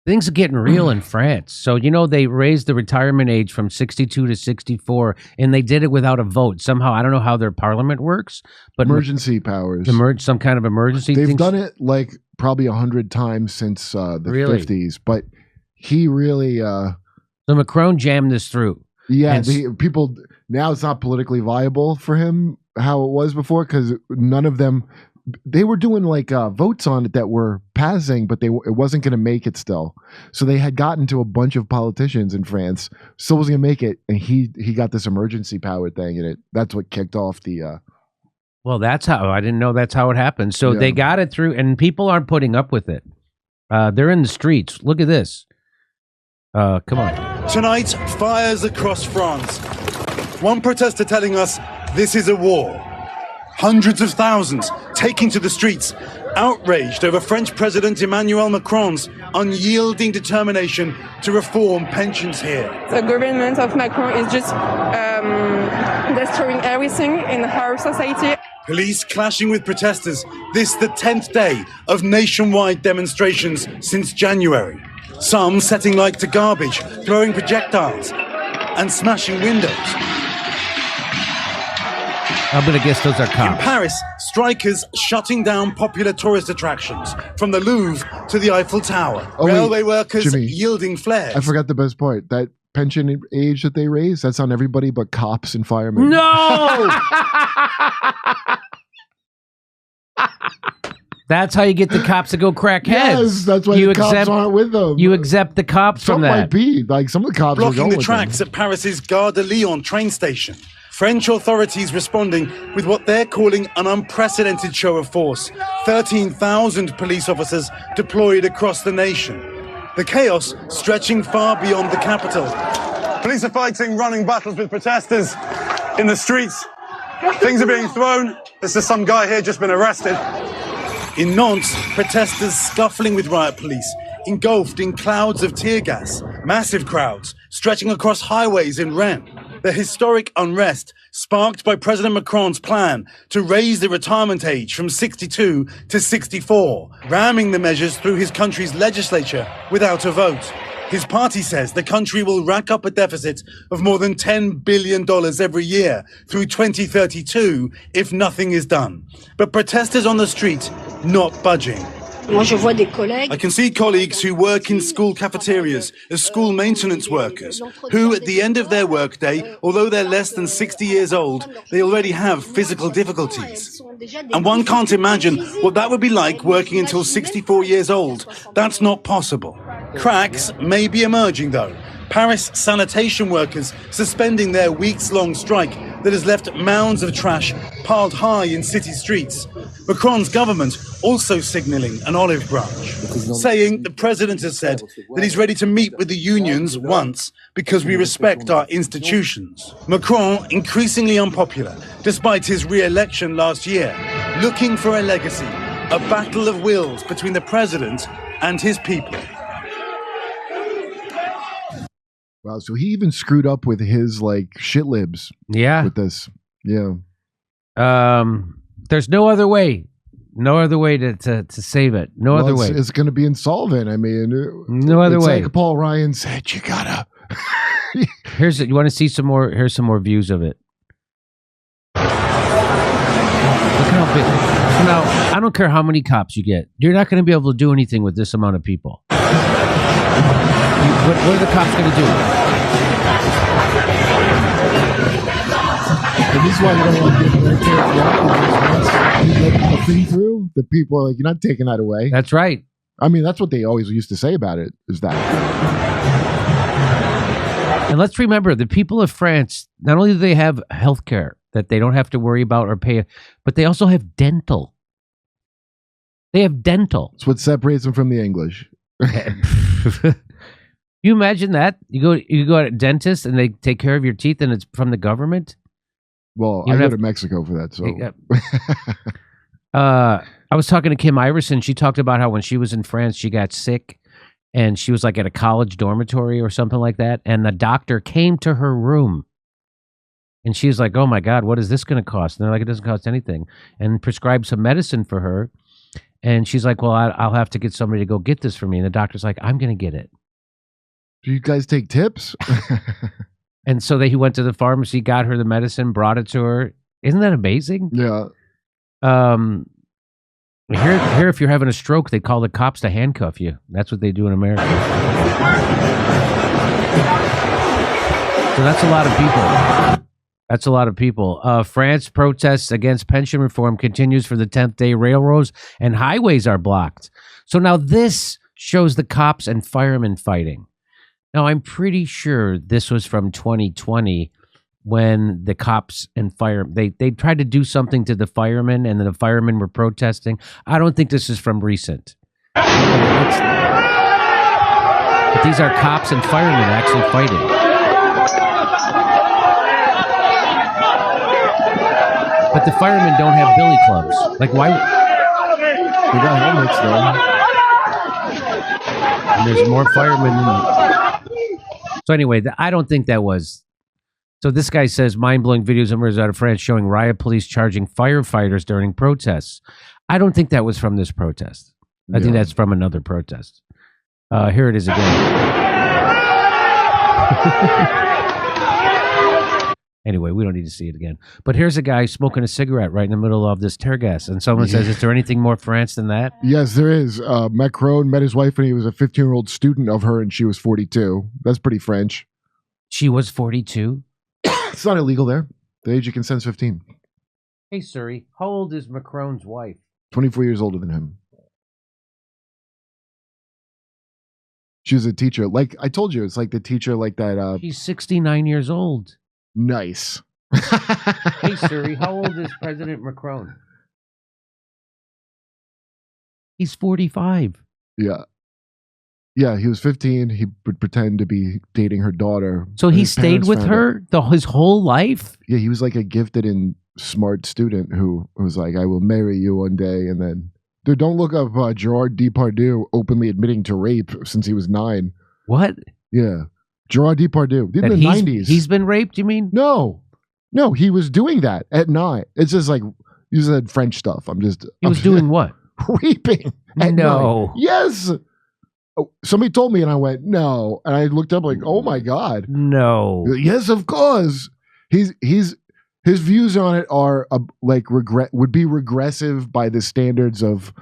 Things are getting real in France. So, they raised the retirement age from 62 to 64, and they did it without a vote. Somehow, I don't know how their parliament works, but emergency powers. Some kind of emergency. They've done it like probably 100 times since the 50s, but he really... So Macron jammed this through. Yeah, people... Now it's not politically viable for him how it was before, because none of them... They were doing like votes on it that were passing, but it wasn't going to make it still. So they had gotten to a bunch of politicians in France, still wasn't going to make it, and he got this emergency power thing, and that's what kicked off the. Well, that's how I didn't know that's how it happened. So they got it through, and people aren't putting up with it. They're in the streets. Look at this. Come on. Tonight, fires across France. One protester telling us this is a war. Hundreds of thousands taking to the streets, outraged over French President Emmanuel Macron's unyielding determination to reform pensions here. The government of Macron is just destroying everything in our society. Police clashing with protesters. This the 10th day of nationwide demonstrations since January. Some setting light to garbage, throwing projectiles and smashing windows. I'm going to guess those are cops. In Paris, strikers shutting down popular tourist attractions, from the Louvre to the Eiffel Tower. Railway workers Jimmy, yielding flares. I forgot the best part. That pension age that they raise, that's on everybody but cops and firemen. No! That's how you get the cops to go crack heads. Yes, that's why the cops aren't with them. You exempt the cops from that. Some might be. Like, some of the cops blocking are the tracks at Paris's Gare de Lyon train station. French authorities responding with what they're calling an unprecedented show of force. 13,000 police officers deployed across the nation. The chaos stretching far beyond the capital. Police are fighting running battles with protesters in the streets. Things are being thrown. There's just some guy here just been arrested. In Nantes, protesters scuffling with riot police, engulfed in clouds of tear gas. Massive crowds stretching across highways in Rennes. The historic unrest sparked by President Macron's plan to raise the retirement age from 62 to 64, ramming the measures through his country's legislature without a vote. His party says the country will rack up a deficit of more than $10 billion every year through 2032 if nothing is done. But protesters on the street not budging. I can see colleagues who work in school cafeterias as school maintenance workers, who at the end of their workday, although they're less than 60 years old, they already have physical difficulties. And one can't imagine what that would be like working until 64 years old. That's not possible. Cracks may be emerging though. Paris sanitation workers suspending their weeks-long strike that has left mounds of trash piled high in city streets. Macron's government also signalling an olive branch, saying the president has said that he's ready to meet with the unions once because we respect our institutions. Macron increasingly unpopular, despite his re-election last year, looking for a legacy, a battle of wills between the president and his people. Wow, so he even screwed up with his like shit libs. Yeah. With this. Yeah. There's no other way. No other way to save it. No other way. It's going to be insolvent. I mean, no other way. Like Paul Ryan said, you gotta. You want to see some more? Here's some more views of it. Look how big. So now, I don't care how many cops you get. You're not going to be able to do anything with this amount of people. What are the cops going to do? And this is why you don't want to get military once you let the thing through, the people are like, you're not taking that away. That's right. I mean, that's what they always used to say about it, is that. And let's remember, the people of France, not only do they have health care that they don't have to worry about or pay, but they also have dental. They have dental. It's what separates them from the English. You imagine that? You go to a dentist and they take care of your teeth and it's from the government? Well, I go to Mexico for that. So, I was talking to Kim Iverson. She talked about how when she was in France, she got sick and she was like at a college dormitory or something like that. And the doctor came to her room and she was like, oh my God, what is this going to cost? And they're like, it doesn't cost anything. And prescribed some medicine for her. And she's like, well, I'll have to get somebody to go get this for me. And the doctor's like, I'm going to get it. Do you guys take tips? And so he went to the pharmacy, got her the medicine, brought it to her. Isn't that amazing? Yeah. Here, if you're having a stroke, they call the cops to handcuff you. That's what they do in America. So that's a lot of people. That's a lot of people. France protests against pension reform continues for the 10th day. Railroads and highways are blocked. So now this shows the cops and firemen fighting. Now, I'm pretty sure this was from 2020 when the cops and they tried to do something to the firemen, and then the firemen were protesting. I don't think this is from recent. But these are cops and firemen actually fighting. But the firemen don't have billy clubs. Like, why? They got helmets, though. And there's more firemen. So anyway, I don't think that was. So this guy says mind-blowing videos emerged out of France showing riot police charging firefighters during protests. I don't think that was from this protest. I think that's from another protest. Here it is again. Anyway, we don't need to see it again. But here's a guy smoking a cigarette right in the middle of this tear gas. And someone says, is there anything more France than that? Yes, there is. Macron met his wife when he was a 15-year-old student of her, and she was 42. That's pretty French. She was 42? It's not illegal there. The age you consent is 15. Hey, Suri, how old is Macron's wife? 24 years older than him. She was a teacher. Like I told you, it's like the teacher like that. She's 69 years old. Nice. Hey, Siri, how old is President Macron? He's 45. Yeah. Yeah, he was 15. He would pretend to be dating her daughter. So he stayed with her his whole life? Yeah, he was like a gifted and smart student who was like, I will marry you one day. And then, dude, don't look up Gerard Depardieu openly admitting to rape since he was 9. What? Yeah. Gerard Depardieu. In the 90s. He's been raped, you mean? No, he was doing that at 9. It's just like, you said French stuff. He was doing what? Raping at 9. No. Yes. Oh, somebody told me and I went, no. And I looked up like, oh my God. No. Yes, of course. His views on it are would be regressive by the standards of,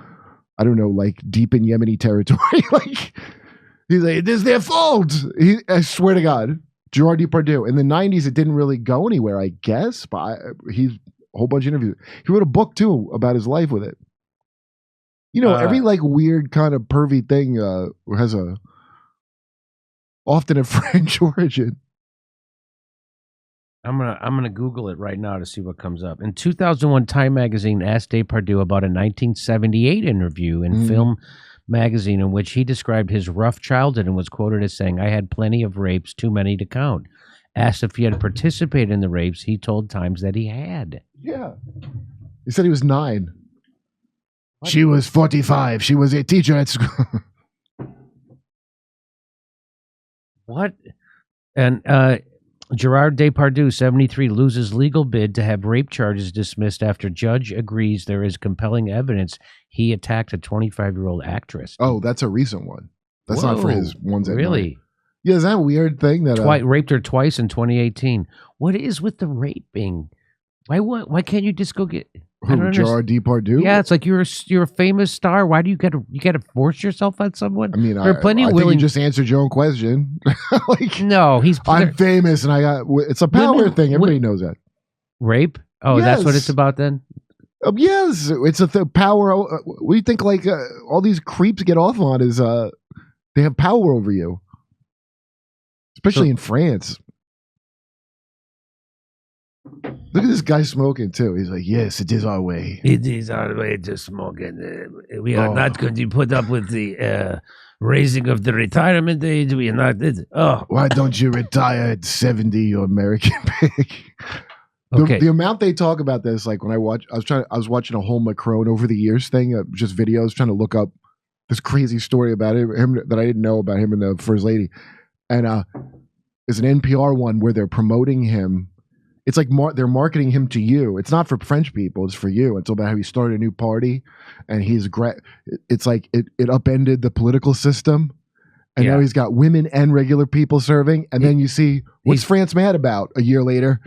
I don't know, like deep in Yemeni territory. Like, he's like, it is their fault. I swear to God, Gerard Depardieu. In the 90s, it didn't really go anywhere, I guess. But he's a whole bunch of interviews. He wrote a book too about his life with it. You know, every like weird kind of pervy thing has often a French origin. I'm gonna Google it right now to see what comes up. In 2001, Time magazine asked Depardieu about a 1978 interview in Film magazine in which he described his rough childhood and was quoted as saying, "I had plenty of rapes, too many to count." Asked if he had participated in the rapes, he told Times that he had. Yeah, he said he was 9. What? She was 45. She was a teacher at school. What? And Gerard Depardieu, 73, loses legal bid to have rape charges dismissed after judge agrees there is compelling evidence he attacked a 25-year-old actress. Oh, that's a recent one. That's not for his ones at really? night. Yeah, is that a weird thing that raped her twice in 2018? What is with the raping? Why can't you just go get Gerard Depardieu? Yeah, it's like you're a famous star. Why do you gotta force yourself on someone? I mean, there are plenty of think you just answered your own question. Like, no, I'm famous and I got. It's a power thing. Everybody knows that. Rape? Oh, yes. That's what it's about then. Yes, it's a power. We think like all these creeps get off on is they have power over you, especially in France. Look at this guy smoking too. He's like, yes, it is our way. It is our way to smoke. And we are not going to put up with the raising of the retirement age. We are not. Why don't you retire at 70, you American pig? Okay. The amount they talk about this, like when I was watching a whole Macron over the years thing, just videos, trying to look up this crazy story about him that I didn't know about him and the First Lady. And there's an NPR one where they're promoting him. It's like they're marketing him to you. It's not for French people. It's for you. It's about how he started a new party, and it's like it upended the political system, and now he's got women and regular people serving. And then you see what's France mad about a year later.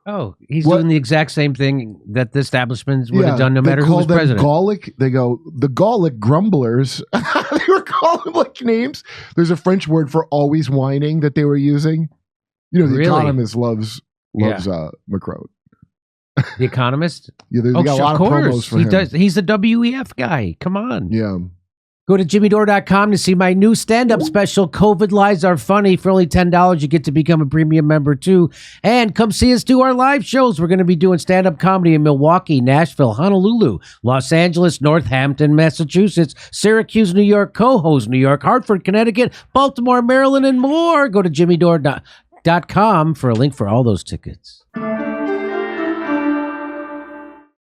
Oh, he's doing the exact same thing that the establishment would have done no matter who was president. Gallic. They go the Gallic grumblers. They were calling like names. There's a French word for always whining that they were using. You know, the Economist loves Macron. The Economist? Yeah, they got a lot of promos for him. He's the WEF guy. Come on. Yeah. Go to jimmydore.com to see my new stand-up special, COVID Lies Are Funny. For only $10, you get to become a premium member, too. And come see us do our live shows. We're going to be doing stand-up comedy in Milwaukee, Nashville, Honolulu, Los Angeles, Northampton, Massachusetts, Syracuse, New York, Cohoes, New York, Hartford, Connecticut, Baltimore, Maryland, and more. Go to jimmydore.com for a link for all those tickets.